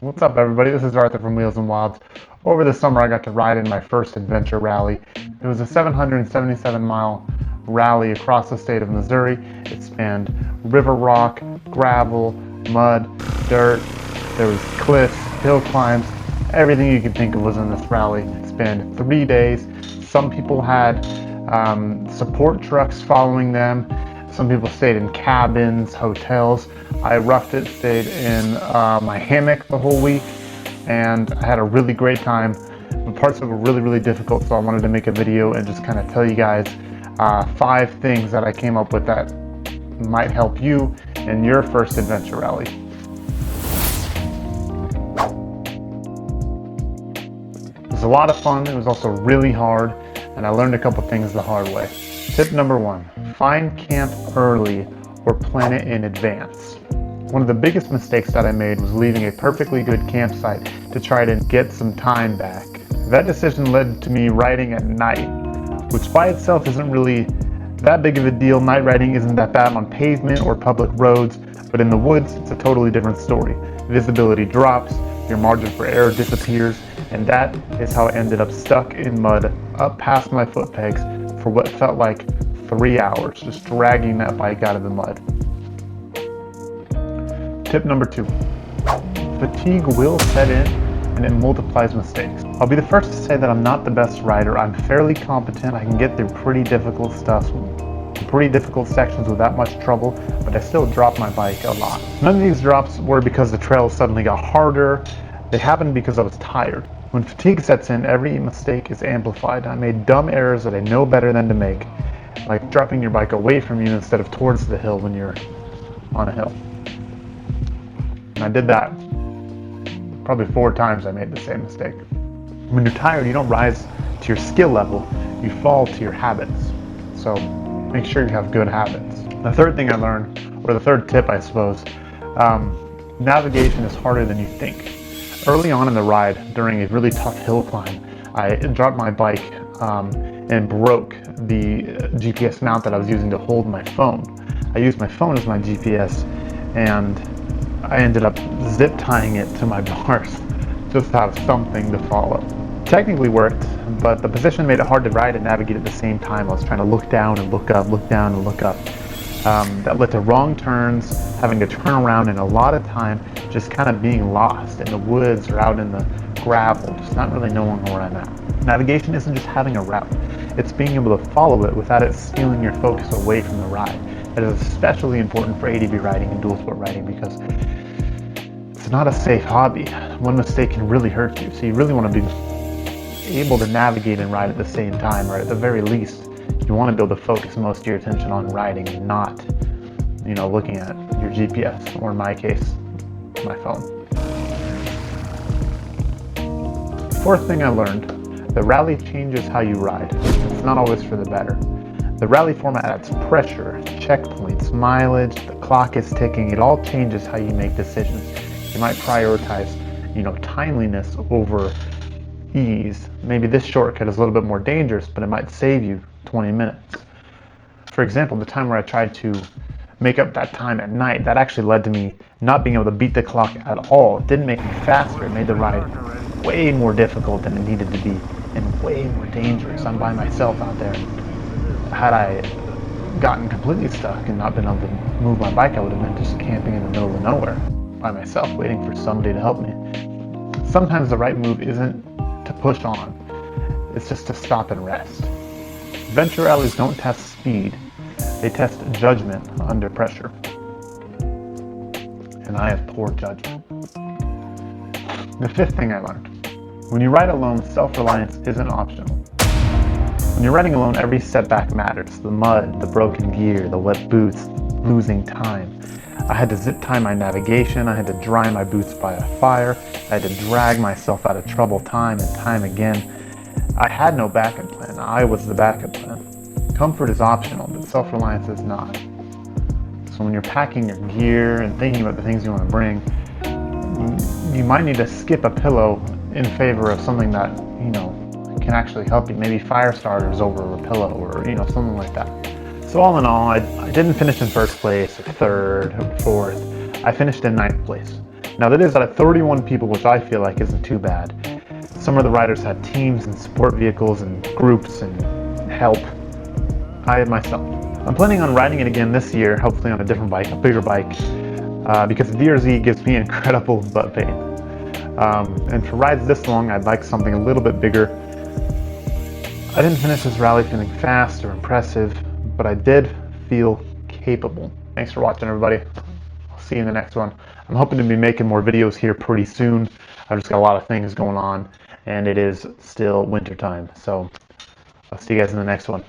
What's up, everybody? This is Arthur from Wheels and Wilds. Over the summer, I got to ride in my first adventure rally. It was a 777-mile rally across the state of Missouri. It spanned river rock, gravel, mud, dirt. There was cliffs, hill climbs. Everything you could think of was in this rally. It spanned 3 days. Some people had support trucks following them. Some people stayed in cabins, hotels. I roughed it, stayed in my hammock the whole week, and I had a really great time. But parts of it were really, really difficult, so I wanted to make a video and just kind of tell you guys 5 things that I came up with that might help you in your first adventure rally. It was a lot of fun. It was also really hard, and I learned a couple things the hard way. Tip number 1, find camp early or plan it in advance. One of the biggest mistakes that I made was leaving a perfectly good campsite to try to get some time back. That decision led to me riding at night, which by itself isn't really that big of a deal. Night riding isn't that bad on pavement or public roads, but in the woods, it's a totally different story. Visibility drops, your margin for error disappears, and that is how I ended up stuck in mud up past my foot pegs for what felt like 3 hours, just dragging that bike out of the mud. Tip number 2, fatigue will set in and it multiplies mistakes. I'll be the first to say that I'm not the best rider. I'm fairly competent. I can get through pretty difficult stuff, pretty difficult sections without much trouble, but I still drop my bike a lot. None of these drops were because the trails suddenly got harder. They happened because I was tired. When fatigue sets in, every mistake is amplified. I made dumb errors that I know better than to make, like dropping your bike away from you instead of towards the hill when you're on a hill. And I did that probably 4 times. I made the same mistake. When you're tired, you don't rise to your skill level, you fall to your habits. So make sure you have good habits. The third thing I learned, or the third tip I suppose, navigation is harder than you think. Early on in the ride, during a really tough hill climb, I dropped my bike and broke the GPS mount that I was using to hold my phone. I used my phone as my GPS, and I ended up zip tying it to my bars just to have something to follow. Technically worked, but the position made it hard to ride and navigate at the same time. I was trying to look down and look up, look down and look up. That led to wrong turns, having to turn around, and a lot of time just kind of being lost in the woods or out in the gravel, just not really knowing where I'm at. Navigation isn't just having a route, it's being able to follow it without it stealing your focus away from the ride. That is especially important for ADV riding and dual sport riding because it's not a safe hobby. One mistake can really hurt you, so you really want to be able to navigate and ride at the same time, or at the very least, you want to be able to focus most of your attention on riding and not, looking at your GPS, or in my case, my phone. Fourth thing I learned, the rally changes how you ride. It's not always for the better. The rally format adds pressure, checkpoints, mileage, the clock is ticking. It all changes how you make decisions. You might prioritize, timeliness over ease. Maybe this shortcut is a little bit more dangerous, but it might save you 20 minutes. For example, the time where I tried to make up that time at night, that actually led to me not being able to beat the clock at all. It didn't make me faster. It made the ride way more difficult than it needed to be and way more dangerous. I'm by myself out there. Had I gotten completely stuck and not been able to move my bike, I would have been just camping in the middle of nowhere by myself, waiting for somebody to help me. Sometimes the right move isn't to push on, it's just to stop and rest. Adventure rallies don't test speed, they test judgment under pressure. And I have poor judgment. The fifth thing I learned, when you ride alone, self-reliance isn't optional. When you're riding alone, every setback matters. The mud, the broken gear, the wet boots, losing time. I had to zip tie my navigation, I had to dry my boots by a fire, I had to drag myself out of trouble time and time again. I had no backup plan, I was the backup plan. Comfort is optional, but self-reliance is not. So when you're packing your gear and thinking about the things you want to bring, you might need to skip a pillow in favor of something that, can actually help you. Maybe fire starters over a pillow or, something like that. So all in all, I didn't finish in first place or third or fourth. I finished in ninth place. Now that is out of 31 people, which I feel like isn't too bad. Some of the riders had teams and support vehicles and groups and help. I had myself. I'm planning on riding it again this year, hopefully on a different bike, a bigger bike, because the DRZ gives me incredible butt pain. And for rides this long, I'd like something a little bit bigger. I didn't finish this rally feeling fast or impressive, but I did feel capable. Thanks for watching, everybody. I'll see you in the next one. I'm hoping to be making more videos here pretty soon. I've just got a lot of things going on, and it is still winter time. So I'll see you guys in the next one.